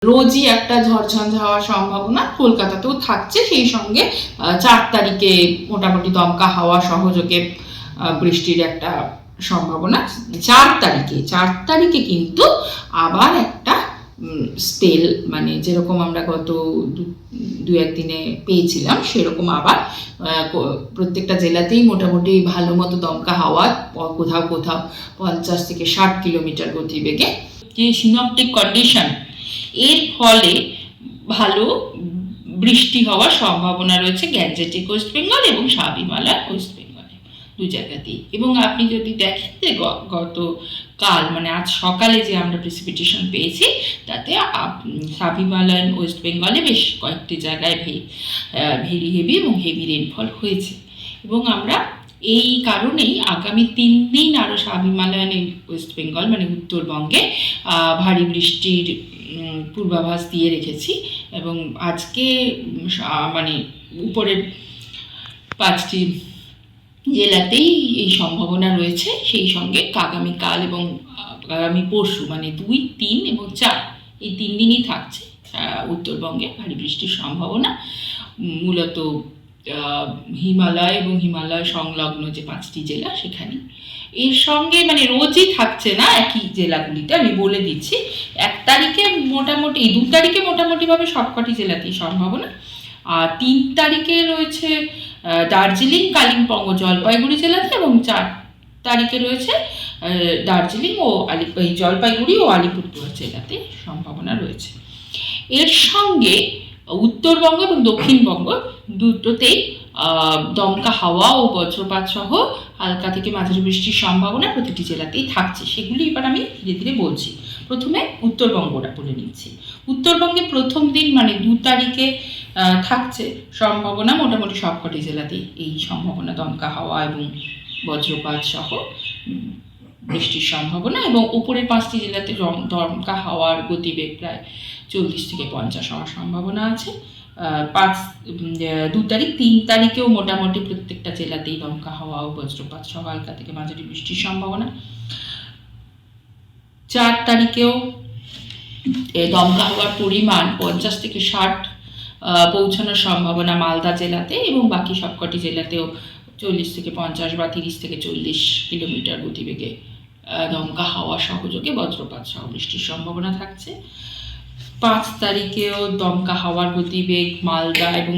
রোজই একটা ঝড়ঝঞ্ঝা হওয়ার সম্ভাবনা কলকাতাতেও থাকছে। সেই সঙ্গে 4 তারিখে মোটামুটি দমকা হাওয়া সহযোগে বৃষ্টির একটা সম্ভাবনা। 4 তারিখে কিন্তু আবার একটা স্পেল, মানে যেরকম আমরা গত 2-1 দিনে পেয়েছিলাম সেরকম আবার প্রত্যেকটা জেলাতেই মোটামুটি ভালো মতো দমকা হাওয়া, কোথাও কোথাও 50 থেকে 60 কিলোমিটার গতিবেগে। যে সিনপটিক কন্ডিশন, এর ফলে ভালো বৃষ্টি হওয়ার সম্ভাবনা রয়েছে গ্যাঞ্জেটিক ওয়েস্ট বেঙ্গল এবং সাব হিমালয় ওয়েস্ট বেঙ্গলে, দু জায়গাতেই। এবং আপনি যদি দেখেন যে গতকাল মানে আজ সকালে যে আমরা প্রেসিপিটেশন পেয়েছি তাতে সাব হিমালয়ান ওয়েস্ট বেঙ্গলে বেশ কয়েকটি জায়গায় ভেরি হেভি এবং হেভি রেনফল হয়েছে। এবং আমরা এই কারণেই আগামী 3 দিন আরও সাব হিমালয়ান ওয়েস্ট বেঙ্গল মানে উত্তরবঙ্গে ভারী বৃষ্টির পূর্বাভাস দিয়ে রেখেছি। এবং আজকে মানে উপরের 5টি জেলাতেই এই সম্ভাবনা রয়েছে। সেই সঙ্গে আগামীকাল এবং আগামী পরশু মানে 2, 3 এবং 4 এই 3 দিনই থাকছে উত্তরবঙ্গে ভারী বৃষ্টির সম্ভাবনা, মূলত হিমালয় এবং হিমালয় সংলগ্ন যে 5টি জেলা সেখানে। এর সঙ্গে মানে রোজই থাকছে না একই জেলাগুলিতে, আমি বলে দিচ্ছি। 1 তারিখে মোটামুটি, 2 তারিখে মোটামুটিভাবে সবকটি জেলাতেই সম্ভাবনা। আর 3 তারিখে রয়েছে দার্জিলিং, কালিম্পং ও জলপাইগুড়ি জেলাতে, এবং 4 তারিখে রয়েছে দার্জিলিং ও জলপাইগুড়ি ও আলিপুরদুয়ার জেলাতে সম্ভাবনা রয়েছে। এর সঙ্গে উত্তরবঙ্গ এবং দক্ষিণবঙ্গ দুটোতেই দমকা হাওয়া ও বজ্রপাত সহ হালকা থেকে মাঝারি বৃষ্টির সম্ভাবনা প্রতিটি জেলাতেই থাকছে। সেগুলি এবার আমি ধীরে ধীরে বলছি। প্রথমে উত্তরবঙ্গটা বলে নিচ্ছি। উত্তরবঙ্গে প্রথম দিন মানে 2 তারিখে থাকছে সম্ভাবনা মোটামুটি সবকটি জেলাতেই এই সম্ভাবনা, দমকা হাওয়া এবং বজ্রপাত সহ বৃষ্টির সম্ভাবনা। এবং উপরের 5টি জেলাতে দমকা হাওয়ার গতিবেগ প্রায় 40 থেকে 50 হওয়ার সম্ভাবনা আছে। 2 তারিখ, 3 তারিখেও মোটামুটি প্রত্যেকটা জেলাতেই দমকা হাওয়া ও বজ্রপাত সহ হালকা থেকে মাঝারি বৃষ্টির সম্ভাবনা। 4 তারিখেও দমকা হাওয়ার পরিমাণ 50 থেকে 60 পৌঁছানোর সম্ভাবনা মালদা জেলাতে, এবং বাকি সবকটি জেলাতেও 40 থেকে 50 বা 30 থেকে 40 কিলোমিটার গতিবেগে দমকা হাওয়া সহযোগে বজ্রপাত সহ বৃষ্টির সম্ভাবনা থাকছে। 5 তারিখেও দমকা হাওয়ার গতিবেগ মালদা এবং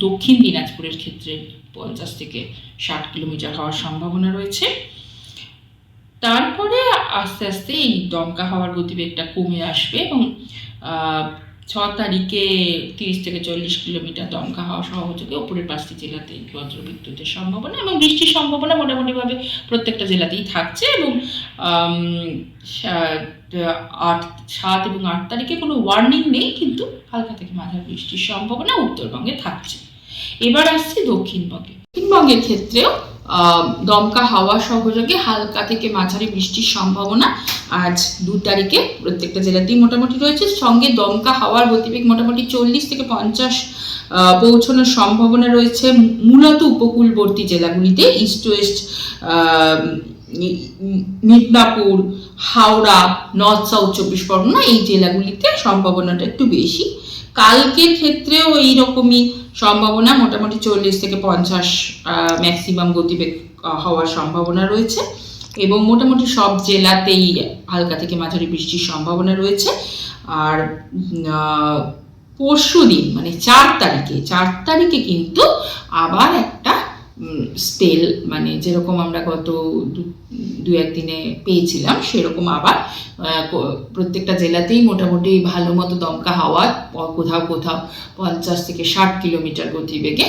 দক্ষিণ দিনাজপুরের ক্ষেত্রে 50 থেকে 60 কিলোমিটার হওয়ার সম্ভাবনা রয়েছে। তারপরে আস্তে আস্তে এই দমকা হাওয়ার গতিবেগটা কমে আসবে এবং 6 তারিখে 30 থেকে 40 কিলোমিটার দমকা হাওয়া সহযোগে উপরের 5টি জেলাতে বজ্রবিদ্যুতের সম্ভাবনা এবং বৃষ্টির সম্ভাবনা মোটামুটিভাবে প্রত্যেকটা জেলাতেই থাকছে। এবং 7 এবং 8 তারিখে কোনো ওয়ার্নিং নেই, কিন্তু হালকা থেকে মাঝারি বৃষ্টির সম্ভাবনা উত্তরবঙ্গে থাকছে। এবার আসছে দক্ষিণবঙ্গে। দক্ষিণবঙ্গের ক্ষেত্রেও দমকা হাওয়া সহযোগে হালকা থেকে মাঝারি বৃষ্টির সম্ভাবনা আজ 2 তারিখে প্রত্যেকটা জেলাতেই মোটামুটি রয়েছে। সঙ্গে দমকা হাওয়ার গতিবেগ মোটামুটি 40 থেকে 50 পৌঁছানোর সম্ভাবনা রয়েছে মূলত উপকূলবর্তী জেলাগুলিতে, east West, Midnapore, Howrah, north south 24 Pargana এই জেলাগুলিতে সম্ভাবনাটা একটু বেশি। কালকের ক্ষেত্রেও এইরকমই সম্ভাবনা, মোটামুটি 40 থেকে 50 ম্যাক্সিমাম গতিবেগ হওয়ার সম্ভাবনা রয়েছে। এবং মোটামুটি সব জেলাতেই হালকা থেকে মাঝারি বৃষ্টির সম্ভাবনা রয়েছে। আর পরশু দিন মানে 4 তারিখে কিন্তু আবার একটা স্পেল, মানে যেরকম আমরা গত 2-1 দিনে পেয়েছিলাম সেরকম আবার প্রত্যেকটা জেলাতেই মোটামুটি ভালো মতো দমকা হাওয়া, কোথাও কোথাও 50 থেকে 60 কিলোমিটার গতিবেগে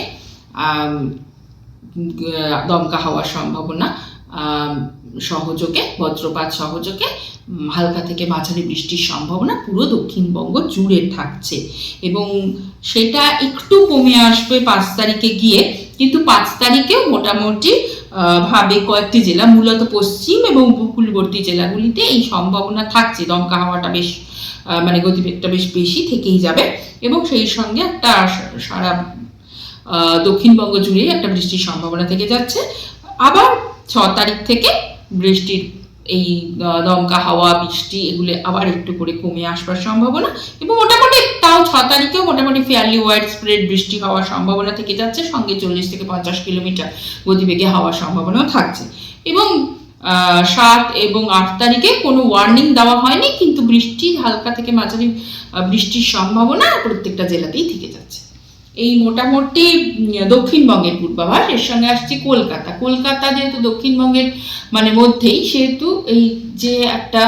দমকা হওয়ার সম্ভাবনা সহযোগে, বজ্রপাত সহযোগে হালকা থেকে মাঝারি বৃষ্টির সম্ভাবনা পুরো দক্ষিণবঙ্গ জুড়ে থাকছে। এবং সেটা একটু কমে আসবে 5 তারিখে গিয়ে, কিন্তু 5 তারিখেও মোটামুটি ভাবে কয়েকটি জেলা মূলত পশ্চিম এবং উপকূলবর্তী জেলাগুলিতে এই সম্ভাবনা থাকছে। দমকা হাওয়াটা বেশ মানে গতিবেগটা বেশ বেশি থেকেই যাবে এবং সেই সঙ্গে একটা সারা দক্ষিণবঙ্গ জুড়েই একটা বৃষ্টির সম্ভাবনা থেকে যাচ্ছে। আবার 6 তারিখ থেকে বৃষ্টির এই দমকা হাওয়া, বৃষ্টি এগুলো আবার একটু করে কমে আসবার সম্ভাবনা, এবং মোটামুটি তাও 6 তারিখেও মোটামুটি ফেয়ারলি ওয়াইড স্প্রেড বৃষ্টি হওয়ার সম্ভাবনা থেকে যাচ্ছে, সঙ্গে 40 থেকে 50 কিলোমিটার গতিবেগে হওয়ার সম্ভাবনাও থাকছে। এবং 7 এবং 8 তারিখে কোনো ওয়ার্নিং দেওয়া হয়নি, কিন্তু বৃষ্টি হালকা থেকে মাঝারি বৃষ্টির সম্ভাবনা প্রত্যেকটা জেলাতেই থেকে যাচ্ছে। এই মোটামুটি দক্ষিণবঙ্গের পূর্বাভাস। এর সঙ্গে আসছে কলকাতা যেহেতু দক্ষিণবঙ্গের মানে মধ্যেই, সেহেতু এই যে একটা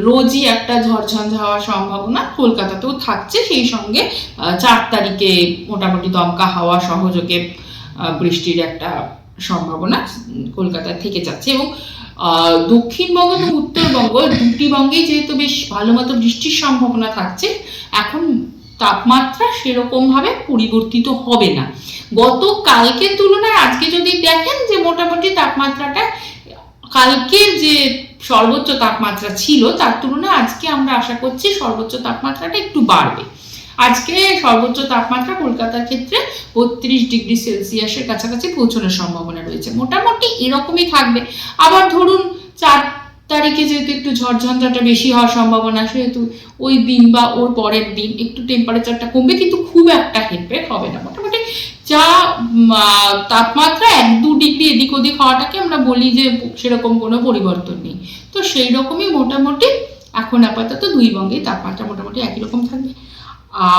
রোজই একটা ঝড়ঝঞ্ঝা হওয়ার সম্ভাবনা কলকাতাতেও থাকছে, সেই সঙ্গে 4 তারিখে মোটামুটি দমকা হাওয়া সহযোগে বৃষ্টির একটা সম্ভাবনা কলকাতা থেকে যাচ্ছে। এবং দক্ষিণবঙ্গ এবং উত্তরবঙ্গ দুটি বঙ্গেই যেহেতু বেশ ভালো মতো বৃষ্টির সম্ভাবনা থাকছে, এখন তাপমাত্রা সেরকম ভাবে পরিবর্তিত হবে না। গতকালকের তুলনায় আজকে যদি দেখেন যে মোটামুটি তাপমাত্রাটা কালকের যে সর্বোচ্চ তাপমাত্রা ছিল তার তুলনায় আজকে আমরা আশা করছি সর্বোচ্চ তাপমাত্রাটা একটু বাড়বে। আজকে সর্বোচ্চ তাপমাত্রা কলকাতার ক্ষেত্রে 32 ডিগ্রি সেলসিয়াসের কাছাকাছি পৌঁছানোর সম্ভাবনা রয়েছে, মোটামুটি এরকমই থাকবে। আবার ধরুন 4 তারিখে যেহেতু একটু ঝড়ঝঞ্ঝাটা বেশি হওয়ার সম্ভাবনা, সেহেতু ওই দিন বা ওর পরের দিন একটু টেম্পারেচারটা কমবে, কিন্তু খুব একটা হেরফের হবে না। মোটামুটি যা তাপমাত্রা 1-2 ডিগ্রি এদিক ওদিক হওয়াটাকে আমরা বলি যে সেরকম কোনো পরিবর্তন নেই, তো সেই রকমই মোটামুটি এখন আপাতত দুই বঙ্গে তাপমাত্রা মোটামুটি একই রকম থাকবে।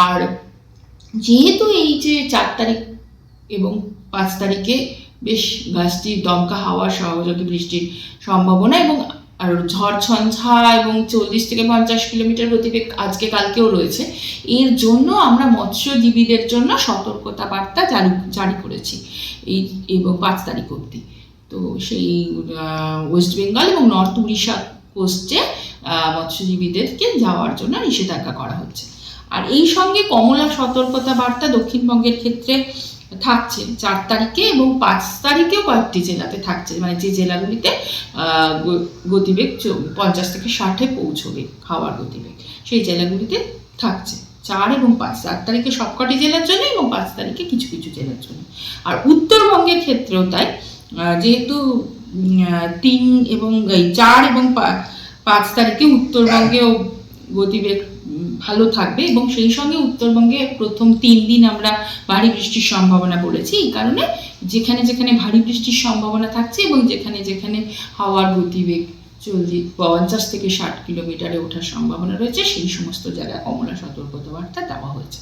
আর যেহেতু এই যে 4 তারিখ এবং 5 তারিখে বেশ গাছটি দমকা হাওয়া সহযোগে বৃষ্টির সম্ভাবনা এবং আর ঝড়ঝঞ্ঝা এবং 40 থেকে 50 কিলোমিটার গতিবেগ আজকে কালকেও রয়েছে, এর জন্য আমরা মৎস্যজীবীদের জন্য সতর্কতা বার্তা জারি করেছি এই এবং 5 তারিখ অবধি। তো সেই ওয়েস্ট বেঙ্গল এবং নর্থ উড়িষ্যা কোস্টে মৎস্যজীবীদেরকে যাওয়ার জন্য নিষেধাজ্ঞা করা হচ্ছে। আর এই সঙ্গে কমলা সতর্কতা বার্তা দক্ষিণবঙ্গের ক্ষেত্রে থাকছে 4 তারিখে এবং 5 তারিখেও কয়েকটি জেলাতে থাকছে, মানে যে জেলাগুলিতে গতিবেগ 50 থেকে 60-এ পৌঁছবে হাওয়ার গতিবেগ, সেই জেলাগুলিতে থাকছে 4 এবং 5। 4 তারিখে সবকটি জেলার জন্য এবং 5 তারিখে কিছু কিছু জেলার জন্য। আর উত্তরবঙ্গের ক্ষেত্রেও তাই, যেহেতু 3 এবং 4 এবং 5 তারিখে উত্তরবঙ্গেও গতিবেগ ভালো থাকবে, এবং সেই সঙ্গে উত্তরবঙ্গে প্রথম 3 দিন আমরা ভারী বৃষ্টির সম্ভাবনা বলেছি, এই কারণে যেখানে যেখানে ভারী বৃষ্টির সম্ভাবনা থাকছে এবং যেখানে যেখানে হাওয়ার গতিবেগ 50 থেকে 60 কিলোমিটারে ওঠার সম্ভাবনা রয়েছে, সেই সমস্ত জায়গায় কমলা সতর্কতা বার্তা দেওয়া হয়েছে।